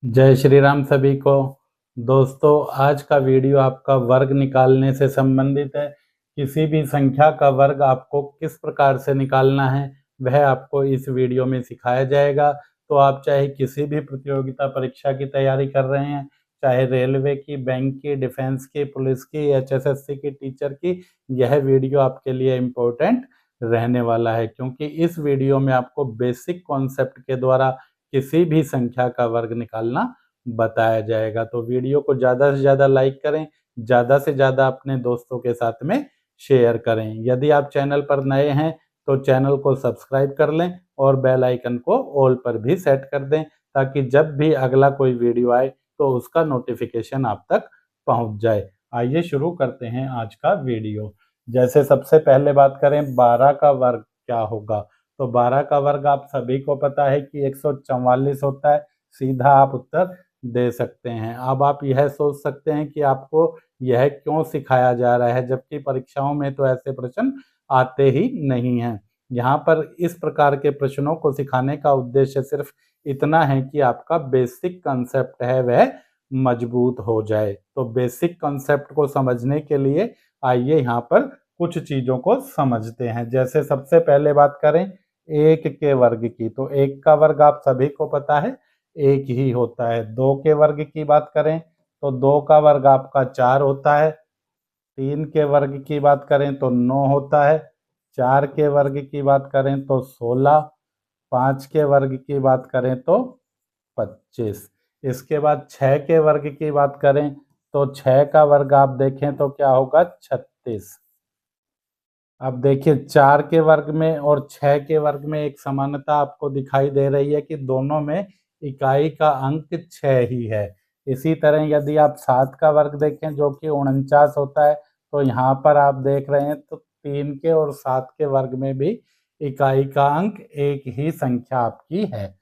जय श्री राम सभी को। दोस्तों, आज का वीडियो आपका वर्ग निकालने से संबंधित है। किसी भी संख्या का वर्ग आपको किस प्रकार से निकालना है वह आपको इस वीडियो में सिखाया जाएगा। तो आप चाहे किसी भी प्रतियोगिता परीक्षा की तैयारी कर रहे हैं, चाहे रेलवे की, बैंक की, डिफेंस की, पुलिस की, एचएसएससी की, टीचर की, यह वीडियो आपके लिए इम्पोर्टेंट रहने वाला है, क्योंकि इस वीडियो में आपको बेसिक कॉन्सेप्ट के द्वारा किसी भी संख्या का वर्ग निकालना बताया जाएगा। तो वीडियो को ज़्यादा से ज़्यादा लाइक करें, ज़्यादा से ज़्यादा अपने दोस्तों के साथ में शेयर करें। यदि आप चैनल पर नए हैं तो चैनल को सब्सक्राइब कर लें और बेल आइकन को ऑल पर भी सेट कर दें, ताकि जब भी अगला कोई वीडियो आए तो उसका नोटिफिकेशन आप तक पहुंच जाए। आइए शुरू करते हैं आज का वीडियो। जैसे सबसे पहले बात करें 12 का वर्ग क्या होगा, तो 12 का वर्ग आप सभी को पता है कि 144 होता है। सीधा आप उत्तर दे सकते हैं। अब आप यह सोच सकते हैं कि आपको यह क्यों सिखाया जा रहा है, जबकि परीक्षाओं में तो ऐसे प्रश्न आते ही नहीं हैं। यहाँ पर इस प्रकार के प्रश्नों को सिखाने का उद्देश्य सिर्फ इतना है कि आपका बेसिक कंसेप्ट है वह मजबूत हो जाए। तो बेसिक कंसेप्ट को समझने के लिए आइए यहाँ पर कुछ चीज़ों को समझते हैं। जैसे सबसे पहले बात करें एक के वर्ग की, तो एक का वर्ग आप सभी को पता है एक ही होता है। दो के वर्ग की बात करें तो दो का वर्ग आपका 4 होता है। तीन के वर्ग की बात करें तो 9 होता है। चार के वर्ग की बात करें तो 16। पाँच के वर्ग की बात करें तो 25। इसके बाद 6 के वर्ग की बात करें तो 6 का वर्ग आप देखें तो क्या होगा, 36। अब देखिए 4 के वर्ग में और 6 के वर्ग में एक समानता आपको दिखाई दे रही है कि दोनों में इकाई का अंक 6 ही है। इसी तरह यदि आप 7 का वर्ग देखें जो कि 49 होता है, तो यहाँ पर आप देख रहे हैं तो 3 के और 7 के वर्ग में भी इकाई का अंक एक ही संख्या आपकी है।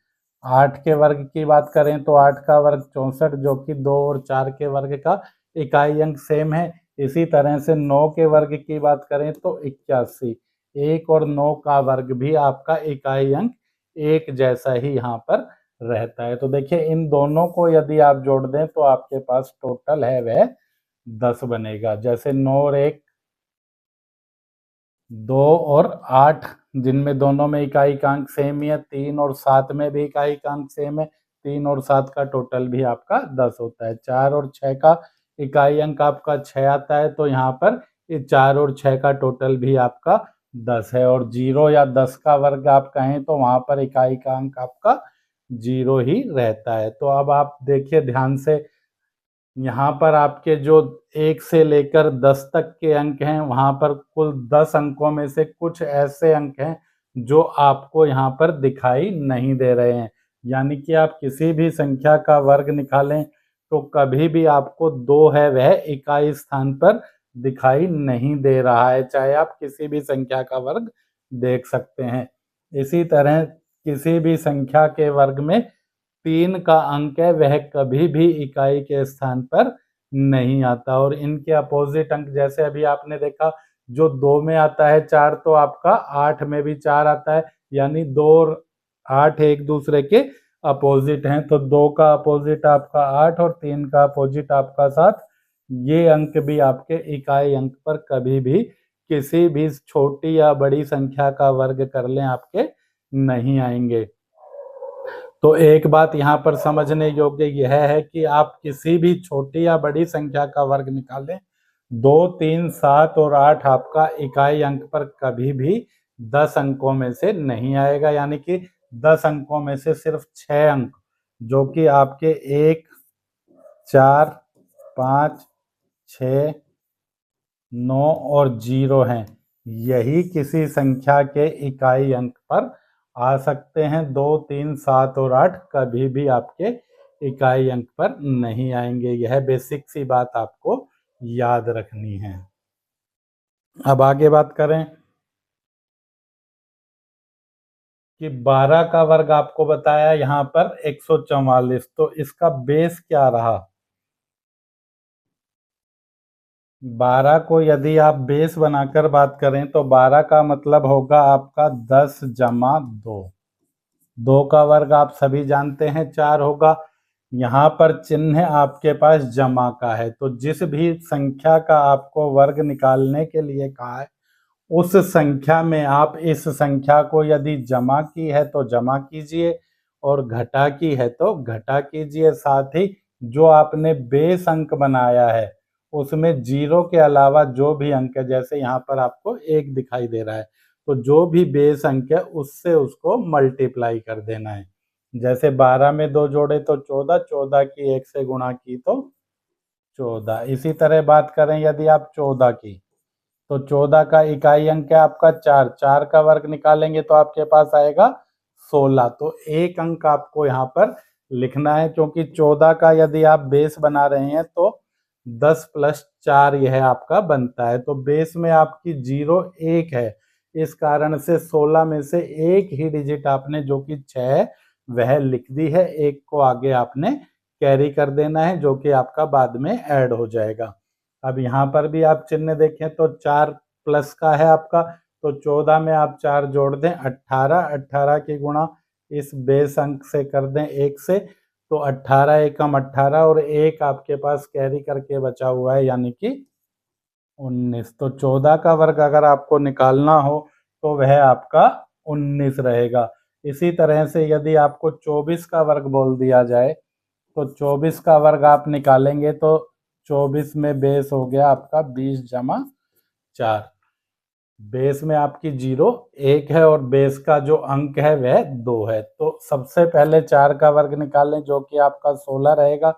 8 के वर्ग की बात करें तो 8 का वर्ग 64, जो कि 2 और 4 के वर्ग का इकाई अंक सेम है। इसी तरह से 9 के वर्ग की बात करें तो 81। 1 और 9 का वर्ग भी आपका इकाई अंक एक जैसा ही यहाँ पर रहता है। तो देखिए इन दोनों को यदि आप जोड़ दें तो आपके पास टोटल है वह 10 बनेगा। जैसे 9 और 1 2 और 8, जिनमें दोनों में इकाई का अंक सेम ही है। 3 और 7 में भी इकाई का अंक सेम है। 3 और 7 का टोटल भी आपका 10 होता है। 4 और 6 का इकाई अंक आपका 6 आता है, तो यहाँ पर ये 4 और 6 का टोटल भी आपका 10 है। और 0 या 10 का वर्ग आप कहें तो वहाँ पर इकाई का अंक आपका 0 ही रहता है। तो अब आप देखिए ध्यान से, यहाँ पर आपके जो 1 से लेकर 10 तक के अंक हैं, वहाँ पर कुल 10 अंकों में से कुछ ऐसे अंक हैं जो आपको यहाँ पर दिखाई नहीं दे रहे हैं। यानी कि आप किसी भी संख्या का वर्ग निकालें तो कभी भी आपको 2 है वह इकाई स्थान पर दिखाई नहीं दे रहा है, चाहे आप किसी भी संख्या का वर्ग देख सकते हैं। इसी तरह किसी भी संख्या के वर्ग में 3 का अंक है वह कभी भी इकाई के स्थान पर नहीं आता। और इनके अपोजिट अंक जैसे अभी आपने देखा, जो 2 में आता है 4, तो आपका 8 में भी 4 आता है। यानी 2 और 8 एक दूसरे के अपोजिट हैं। तो 2 का अपोजिट आपका 8 और 3 का अपोजिट आपका 7। ये अंक भी आपके इकाई अंक पर कभी भी किसी भी छोटी या बड़ी संख्या का वर्ग कर लें आपके नहीं आएंगे। तो एक बात यहाँ पर समझने योग्य यह है कि आप किसी भी छोटी या बड़ी संख्या का वर्ग निकालें, 2, 3, 7 और 8 आपका इकाई अंक पर कभी भी 10 अंकों में से नहीं आएगा। यानी कि 10 अंकों में से सिर्फ 6 अंक, जो कि आपके 1, 4, 5, 6, 9 और 0 हैं, यही किसी संख्या के इकाई अंक पर आ सकते हैं। 2, 3, 7 और 8 कभी भी आपके इकाई अंक पर नहीं आएंगे। यह बेसिक सी बात आपको याद रखनी है। अब आगे बात करें कि 12 का वर्ग आपको बताया यहाँ पर 144, तो इसका बेस क्या रहा। 12 को यदि आप बेस बनाकर बात करें तो 12 का मतलब होगा आपका 10 जमा 2। 2 का वर्ग आप सभी जानते हैं 4 होगा। यहाँ पर चिन्ह आपके पास जमा का है, तो जिस भी संख्या का आपको वर्ग निकालने के लिए कहा है उस संख्या में आप इस संख्या को यदि जमा की है तो जमा कीजिए और घटा की है तो घटा कीजिए। साथ ही जो आपने बेस अंक बनाया है उसमें जीरो के अलावा जो भी अंक है, जैसे यहाँ पर आपको एक दिखाई दे रहा है, तो जो भी बेस अंक है उससे उसको मल्टीप्लाई कर देना है। जैसे 12 में 2 जोड़े तो 14, 14 की 1 से गुणा की तो 14। इसी तरह बात करें यदि आप 14 की, तो 14 का इकाई अंक है आपका 4, 4 का वर्ग निकालेंगे तो आपके पास आएगा 16। तो एक अंक आपको यहाँ पर लिखना है, क्योंकि 14 का यदि आप बेस बना रहे हैं तो 10 + 4 यह आपका बनता है। तो बेस में आपकी 0 1 है, इस कारण से 16 में से एक ही डिजिट आपने जो कि 6 है वह लिख दी है। एक को आगे आपने कैरी कर देना है जो कि आपका बाद में ऐड हो जाएगा। अब यहाँ पर भी आप चिन्ह देखें तो 4 प्लस का है आपका, तो 14 में आप 4 जोड़ दें 18, 18 की गुणा इस बेस अंक से कर दें 1 से, तो 18 एकम 18 और 1 आपके पास कैरी करके बचा हुआ है यानी कि 19। तो 14 का वर्ग अगर आपको निकालना हो तो वह आपका 19 रहेगा। इसी तरह से यदि आपको 24 का वर्ग बोल दिया जाए तो 24 का वर्ग आप निकालेंगे तो 24 में बेस हो गया आपका 20 जमा 4। बेस में आपकी 0 1 है और बेस का जो अंक है वह 2 है। तो सबसे पहले 4 का वर्ग निकालें जो कि आपका 16 रहेगा।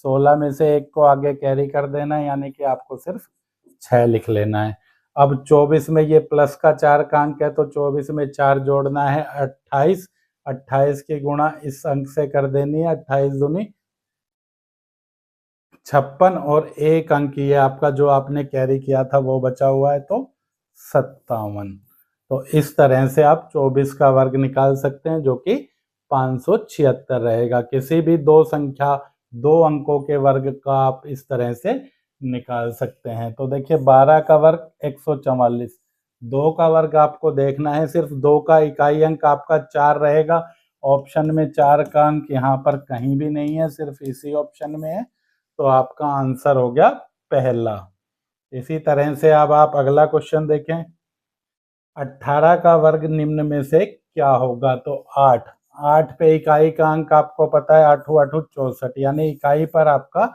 16 में से 1 को आगे कैरी कर देना है यानी कि आपको सिर्फ 6 लिख लेना है। अब 24 में ये प्लस का 4 का अंक है तो 24 में 4 जोड़ना है 28, 28 की गुणा इस अंक से कर देनी है 28 दूनी 56 और एक अंक ये आपका जो आपने कैरी किया था वो बचा हुआ है तो 57। तो इस तरह से आप 24 का वर्ग निकाल सकते हैं जो कि 576 रहेगा। किसी भी दो संख्या दो अंकों के वर्ग का आप इस तरह से निकाल सकते हैं। तो देखिए 12 का वर्ग 144, 2 का वर्ग आपको देखना है, सिर्फ 2 का इकाई अंक आपका 4 रहेगा। ऑप्शन में 4 का अंक यहाँ पर कहीं भी नहीं है, सिर्फ इसी ऑप्शन में है, तो आपका आंसर हो गया पहला। इसी तरह से अब आप अगला क्वेश्चन देखें। 18 का वर्ग निम्न में से क्या होगा? तो 8, 8 पे इकाई का अंक आपको पता है 8 8 64, यानी इकाई पर आपका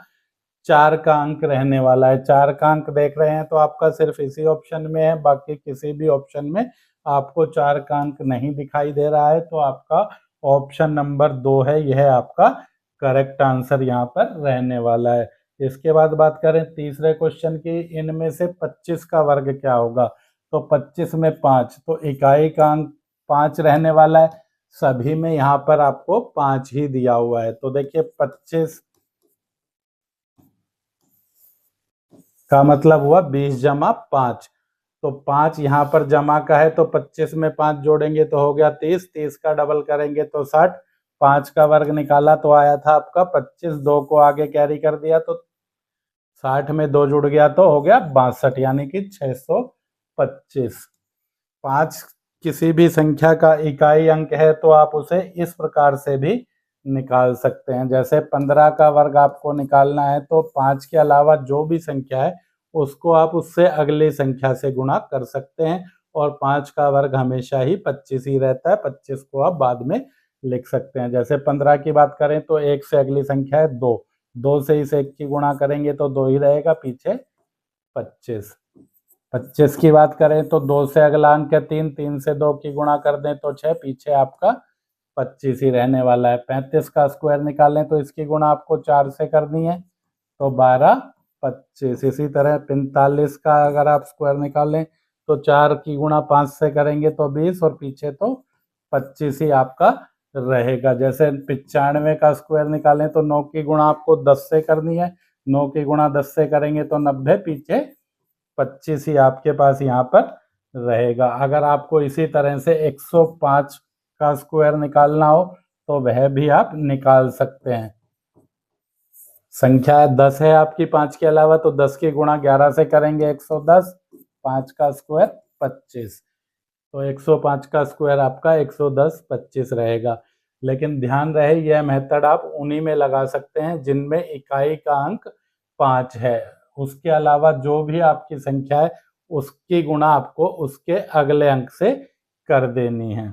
4 का अंक रहने वाला है। 4 का अंक देख रहे हैं तो आपका सिर्फ इसी ऑप्शन में है, बाकी किसी भी ऑप्शन में आपको 4 का अंक नहीं दिखाई दे रहा है। तो आपका ऑप्शन नंबर 2 है, यह आपका करेक्ट आंसर यहाँ पर रहने वाला है। इसके बाद बात करें तीसरे क्वेश्चन की, इनमें से 25 का वर्ग क्या होगा? तो 25 में 5, तो इकाई का अंक 5 रहने वाला है, सभी में यहाँ पर आपको 5 ही दिया हुआ है। तो देखिए 25 का मतलब हुआ 20 जमा 5, तो 5 यहाँ पर जमा का है तो 25 में 5 जोड़ेंगे तो हो गया 30, 30 का डबल करेंगे तो 60, 5 का वर्ग निकाला तो आया था आपका 25, 2 को आगे कैरी कर दिया तो 60 में 2 जुड़ गया तो हो गया 62, यानी कि 625। 5 किसी भी संख्या का इकाई अंक है तो आप उसे इस प्रकार से भी निकाल सकते हैं। जैसे 15 का वर्ग आपको निकालना है तो 5 के अलावा जो भी संख्या है उसको आप उससे अगली संख्या से गुणा कर सकते हैं, और 5 का वर्ग हमेशा ही 25 ही रहता है, 25 को आप बाद में लिख सकते हैं। जैसे 15 की बात करें तो 1 से अगली संख्या है 2, 2 से इस 1 की गुणा करेंगे तो 2 ही रहेगा, पीछे 25। 25 की बात करें तो 2 से अगला अंक है 3, 3 से 2 की गुणा कर दें तो 6, पीछे आपका 25 ही रहने वाला है। 35 का स्क्वायर निकालें तो इसकी गुणा आपको 4 से करनी है तो 12, 25। इसी तरह 45 का अगर आप स्क्वायर निकालें तो 4 की गुणा 5 से करेंगे तो 20, और पीछे तो 25 ही आपका रहेगा। जैसे 95 का स्क्वायर निकालें तो 9 की गुणा आपको 10 से करनी है, 9 की गुणा 10 से करेंगे तो 90, पीछे 25 ही आपके पास यहाँ पर रहेगा। अगर आपको इसी तरह से 105 का स्क्वायर निकालना हो तो वह भी आप निकाल सकते हैं। संख्या 10 है आपकी 5 के अलावा, तो 10 की गुणा 11 से करेंगे 110, 5 का स्क्वायर 25, तो 105 का स्क्वायर आपका 110, 25 रहेगा। लेकिन ध्यान रहे यह मेथड आप उन्हीं में लगा सकते हैं जिनमें इकाई का अंक 5 है। उसके अलावा जो भी आपकी संख्या है उसकी गुणा आपको उसके अगले अंक से कर देनी है।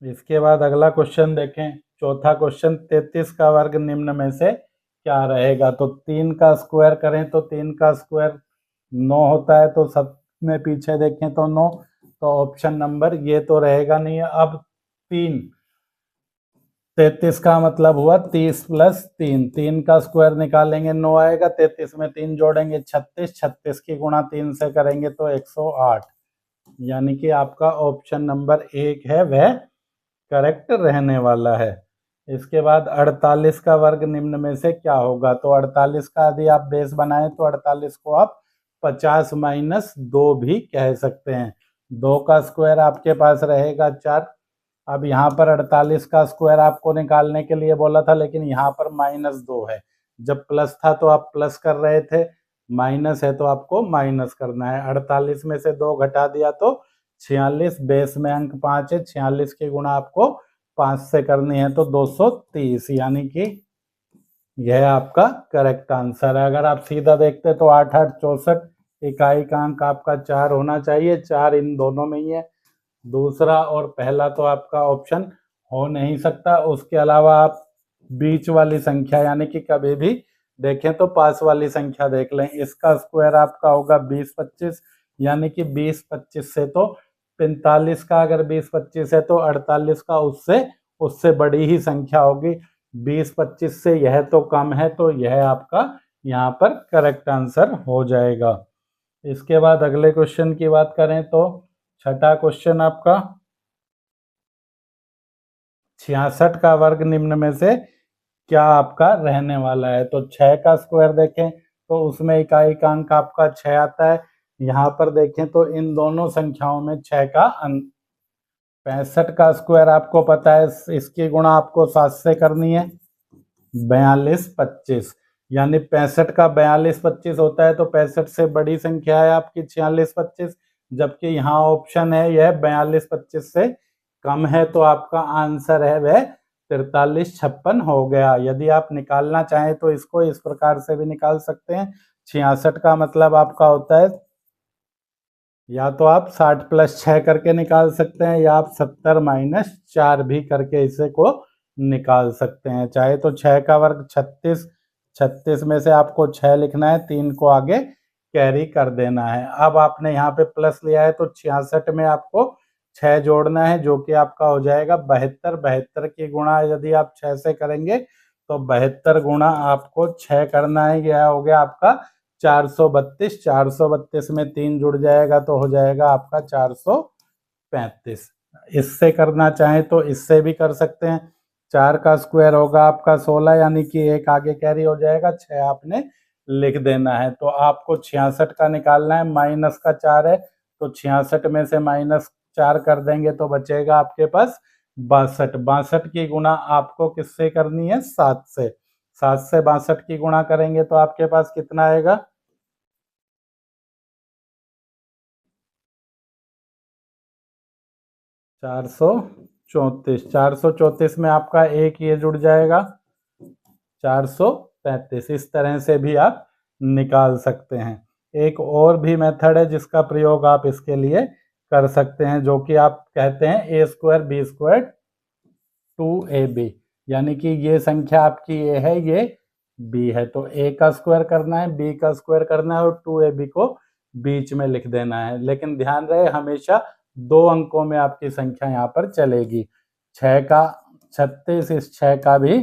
इसके बाद अगला क्वेश्चन देखें, चौथा क्वेश्चन, 33 का वर्ग निम्न में से क्या रहेगा। तो 3 का स्क्वायर करें तो 3 का स्क्वायर 9 होता है, तो सब में पीछे देखें तो 9, तो ऑप्शन नंबर ये तो रहेगा नहीं है। अब 33 का मतलब हुआ 30 प्लस 3, 3 का स्क्वायर निकालेंगे 9 आएगा, 33 में 3 जोड़ेंगे 36, 36 की गुणा 3 से करेंगे तो 108, यानी कि आपका ऑप्शन नंबर 1 है वह करेक्ट रहने वाला है। इसके बाद 48 का वर्ग निम्न में से क्या होगा। तो 48 का यदि आप बेस बनाएं तो 48 को आप 50 माइनस 2 भी कह सकते हैं। 2 का स्क्वायर आपके पास रहेगा 4। अब यहाँ पर 48 का स्क्वायर आपको निकालने के लिए बोला था, लेकिन यहाँ पर -2 है। जब प्लस था तो आप प्लस कर रहे थे, माइनस है तो आपको माइनस करना है। 48 में से 2 घटा दिया तो 46, बेस में अंक 5 है, 46 की गुणा आपको 5 से करनी है तो 230, यानी कि यह आपका करेक्ट आंसर है। अगर आप सीधा देखते तो 8 8 64, इकाई का अंक आपका 4 होना चाहिए, 4 इन दोनों में ही है। दूसरा और पहला तो आपका ऑप्शन हो नहीं सकता। उसके अलावा आप बीच वाली संख्या यानी कि कभी भी देखें तो पास वाली संख्या देख लें। इसका स्क्वायर आपका होगा 20 25, यानी कि 20 25 से तो 45 का अगर 20 25 है तो 48 का उससे बड़ी ही संख्या होगी। 20 25 से यह तो कम है, तो यह आपका यहाँ पर करेक्ट आंसर हो जाएगा। इसके बाद अगले क्वेश्चन की बात करें तो छठा क्वेश्चन आपका, 66 का वर्ग निम्न में से क्या आपका रहने वाला है। तो 6 का स्क्वायर देखें तो उसमें इकाई का अंक आपका 6 आता है। यहाँ पर देखें तो इन दोनों संख्याओं में 6 का अंक, 65 का स्क्वायर आपको पता है, इसकी गुणा आपको 7 से करनी है, 42 25, यानी 65 का 42 25 होता है, तो 65 से बड़ी संख्या है आपकी 46 25, जबकि यहाँ ऑप्शन है यह 42 25 से कम है, तो आपका आंसर है वह 43 56 हो गया। यदि आप निकालना चाहें तो इसको इस प्रकार से भी निकाल सकते हैं। 66 का मतलब आपका होता है, या तो आप 60 प्लस 6 करके निकाल सकते हैं, या आप 70 माइनस 4 भी करके इसे को निकाल सकते हैं। चाहे तो 6 का वर्ग 36, 36 में से आपको 6 लिखना है, 3 को आगे कैरी कर देना है। अब आपने यहाँ पे प्लस लिया है तो 66 में आपको 6 जोड़ना है, जो कि आपका हो जाएगा 72। 72 की गुणा यदि आप 6 से करेंगे तो 72 गुणा आपको 6 करना है, यह हो गया आपका 432। 432 में 3 जुड़ जाएगा तो हो जाएगा आपका 435। इससे करना चाहें तो इससे भी कर सकते हैं। 4 का स्क्वायर होगा आपका 16, यानी कि 1 आगे कैरी हो जाएगा, 6 आपने लिख देना है। तो आपको 66 का निकालना है, माइनस का 4 है तो 66 में से -4 कर देंगे तो बचेगा आपके पास 62। 62 की गुणा आपको किससे करनी है, 7 से। 7 से 62 की गुणा करेंगे तो आपके पास कितना आएगा, 434। 434 में आपका एक ये जुड़ जाएगा 435। इस तरह से भी आप निकाल सकते हैं। एक और भी मेथड है जिसका प्रयोग आप इसके लिए कर सकते हैं, जो कि आप कहते हैं ए स्क्वायर बी स्क्वायर 2ab, यानी कि ये संख्या आपकी ए है, ये बी है, तो ए का स्क्वायर करना है, बी का स्क्वायर करना है और 2ab को बीच में लिख देना है। लेकिन ध्यान रहे हमेशा 2 अंकों में आपकी संख्या यहाँ पर चलेगी। 6 का 36, इस 6 का भी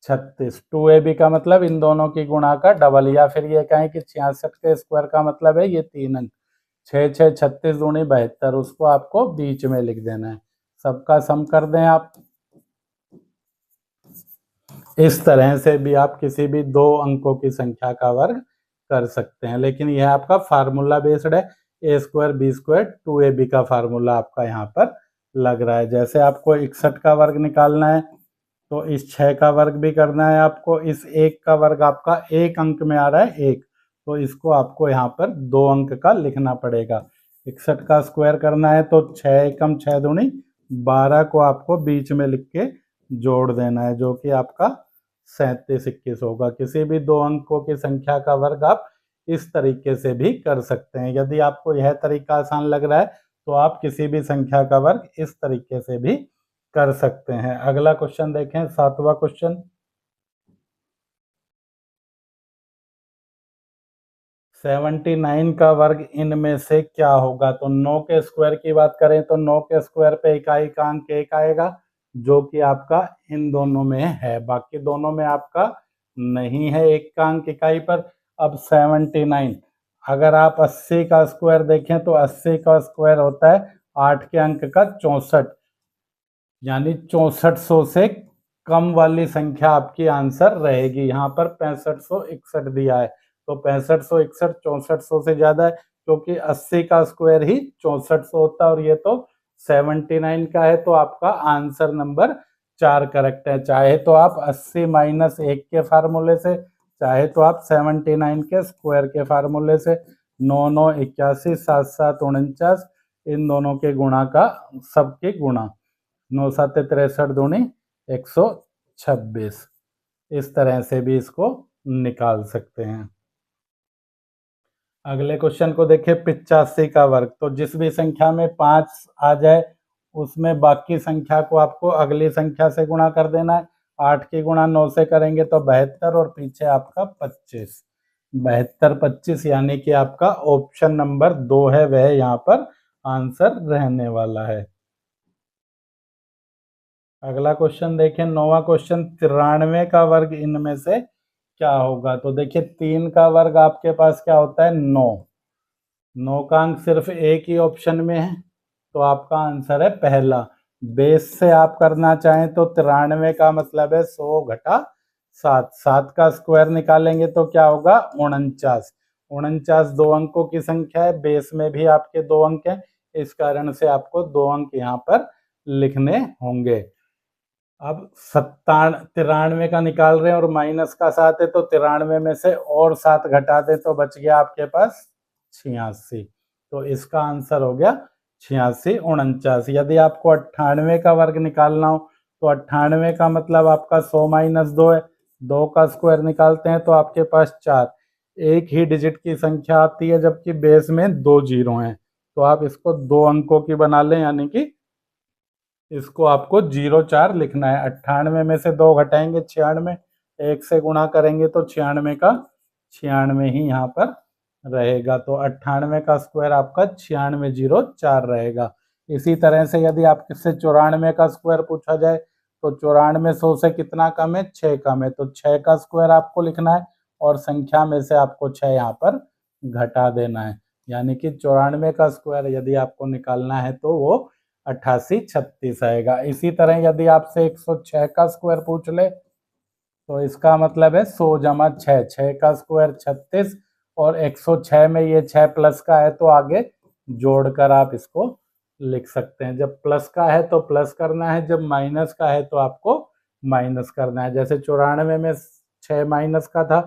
36। 2ab का मतलब इन दोनों की गुणा का डबल, या फिर ये कहें कि 66 के स्क्वायर का मतलब है ये 3 अंक, 6 6 36 दूनी 72, उसको आपको बीच में लिख देना है। सबका सम कर दें आप। इस तरह से भी आप किसी भी 2 अंकों की संख्या का वर्ग कर सकते हैं, लेकिन यह आपका फार्मूला बेस्ड है। ए स्क्वायर बी स्क्वायर 2ab का फार्मूला आपका यहाँ पर लग रहा है। जैसे आपको 61 का वर्ग निकालना है तो इस 6 का वर्ग भी करना है आपको। इस 1 का वर्ग आपका 1 अंक में आ रहा है 1, तो इसको आपको यहाँ पर 2 अंक का लिखना पड़ेगा। 61 का स्क्वायर करना है तो 6 एकम 6 दूनी 12 को आपको बीच में लिख के जोड़ देना है, जो कि आपका 3721 होगा। किसी भी 2 अंकों की संख्या का वर्ग आप इस तरीके से भी कर सकते हैं। यदि आपको यह तरीका आसान लग रहा है तो आप किसी भी संख्या का वर्ग इस तरीके से भी कर सकते हैं। अगला क्वेश्चन देखें, 7वां क्वेश्चन। 79 का वर्ग इनमें से क्या होगा? तो 9 के स्क्वायर की बात करें तो 9 के स्क्वायर पे इकाई का अंक 1 आएगा, जो कि आपका इन दोनों में है, बाकी दोनों में आपका नहीं है 1 का अंक इकाई पर। अब 79, अगर आप 80 का स्क्वायर देखें तो 80 का स्क्वायर होता है 8 के अंक का 64, यानी 6400 से कम वाली संख्या आपकी आंसर रहेगी। यहाँ पर 6561 दिया है, तो 6561 6400 से ज्यादा है, क्योंकि 80 का स्क्वायर ही 6400 होता है और ये तो 79 का है। तो आपका आंसर नंबर 4 करेक्ट है। चाहे तो आप 80 माइनस 1 के फार्मूले से, चाहे तो आप 79 के स्क्वायर के फार्मूले से, 9 9 81 7 7 49, इन दोनों के गुणा का सबके गुणा, 9 7 63 दूनी 126, इस तरह से भी इसको निकाल सकते हैं। अगले क्वेश्चन को देखिए, 85 का वर्ग। तो जिस भी संख्या में 5 आ जाए उसमें बाकी संख्या को आपको अगली संख्या से गुणा कर देना है। 8 की गुणा 9 से करेंगे तो 72 और पीछे आपका 25, 72 25, यानी कि आपका ऑप्शन नंबर 2 है वह यहाँ पर आंसर रहने वाला है। अगला क्वेश्चन देखें, 9वां क्वेश्चन, 93 का वर्ग इनमें से क्या होगा? तो देखिए 3 का वर्ग आपके पास क्या होता है? 9, 9 का अंक सिर्फ एक ही ऑप्शन में है, तो आपका आंसर है पहला। बेस से आप करना चाहें तो 93 का मतलब है 100 घटा 7, 7 का स्क्वायर निकालेंगे तो क्या होगा? 49, 49 2 अंकों की संख्या है, बेस में भी आपके 2 अंक हैं, इस कारण से आपको 2 अंक यहाँ पर लिखने होंगे। अब 93 का निकाल रहे हैं और माइनस का 7 है, तो 93 में से और 7 घटा दे तो बच गया आपके पास 86, तो इसका आंसर हो गया 86 49। यदि आपको 98 का वर्ग निकालना हो तो 98 का मतलब आपका 100 माइनस 2 है, 2 का स्क्वायर निकालते हैं तो आपके पास 4, एक ही डिजिट की संख्या आती है जबकि बेस में 2 जीरो हैं, तो आप इसको 2 अंकों की बना लें, यानी कि इसको आपको 04 लिखना है। 98 में से 2 घटाएंगे 96, 1 से गुणा करेंगे तो 96 का 96 ही यहाँ पर रहेगा, तो 98 का स्क्वायर आपका 9604 रहेगा। इसी तरह से यदि आपसे 94 का स्क्वायर पूछा जाए तो 94 100 से कितना कम है? 6 कम है, तो 6 का स्क्वायर आपको लिखना है और संख्या में से आपको 6 यहाँ पर घटा देना है, यानी कि 94 का स्क्वायर यदि आपको निकालना है तो वो 8836 आएगा। इसी तरह यदि आपसे 106 का स्क्वायर पूछ ले तो इसका मतलब है 100 जमा 6, 6 का स्क्वायर 36, और 106 में ये 6 प्लस का है तो आगे जोड़कर आप इसको लिख सकते हैं। जब प्लस का है तो प्लस करना है, जब माइनस का है तो आपको माइनस करना है। जैसे 94 में 6 माइनस का था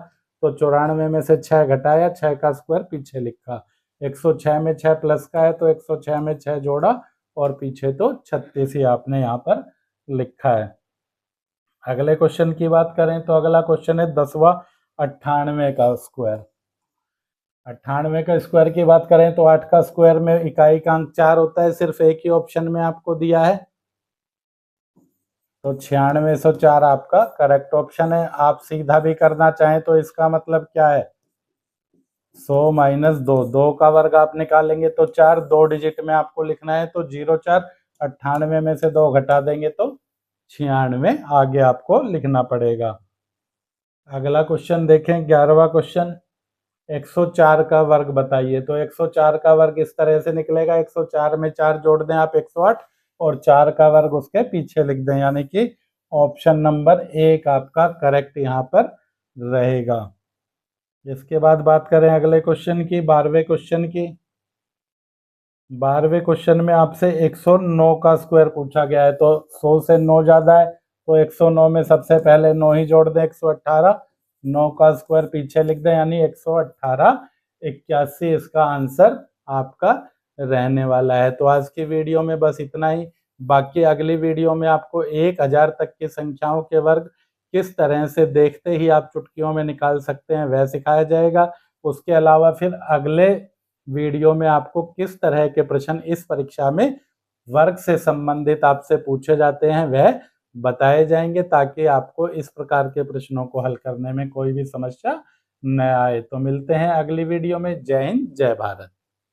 तो 94 में से 6 घटाया, 6 का स्क्वायर पीछे लिखा। 106 में 6 प्लस का है तो 106 में 6 जोड़ा और पीछे तो 36 ही आपने यहाँ पर लिखा है। अगले क्वेश्चन की बात करें तो अगला क्वेश्चन है 10वां, 98 का स्क्वायर। 98 का स्क्वायर की बात करें तो 8 का स्क्वायर में इकाई का अंक 4 होता है, सिर्फ एक ही ऑप्शन में आपको दिया है, तो 9604 आपका करेक्ट ऑप्शन है। आप सीधा भी करना चाहें तो इसका मतलब क्या है? 100 माइनस 2, 2 का वर्ग आप निकालेंगे तो 4, 2 डिजिट में आपको लिखना है तो 04, 98 में से 2 घटा देंगे तो 96 आगे आपको लिखना पड़ेगा। अगला क्वेश्चन देखें, 11वां क्वेश्चन, 104 का वर्ग बताइए। तो 104 का वर्ग इस तरह से निकलेगा, 104 में 4 जोड़ दें आप 108 और 4 का वर्ग उसके पीछे लिख दें, यानी कि ऑप्शन नंबर 1 आपका करेक्ट यहाँ पर रहेगा। इसके बाद बात करें अगले क्वेश्चन की, 12वें क्वेश्चन की। 12वें क्वेश्चन में आपसे 109 का स्क्वायर पूछा गया है, तो 100 से 9 ज्यादा है तो 109 में सबसे पहले 9 ही जोड़ दें, 118, 9 का स्क्वायर पीछे लिख दें, यानी 118 81 इसका आंसर आपका रहने वाला है। तो आज की वीडियो में बस इतना ही। बाकी अगली वीडियो में आपको 1000 तक की संख्याओं के वर्ग किस तरह से देखते ही आप चुटकियों में निकाल सकते हैं वह सिखाया जाएगा। उसके अलावा फिर अगले वीडियो में आपको किस तरह के प्रश्न इस परीक्षा में वर्ग से संबंधित आपसे पूछे जाते हैं वह बताए जाएंगे, ताकि आपको इस प्रकार के प्रश्नों को हल करने में कोई भी समस्या न आए। तो मिलते हैं अगली वीडियो में। जय हिंद, जय भारत।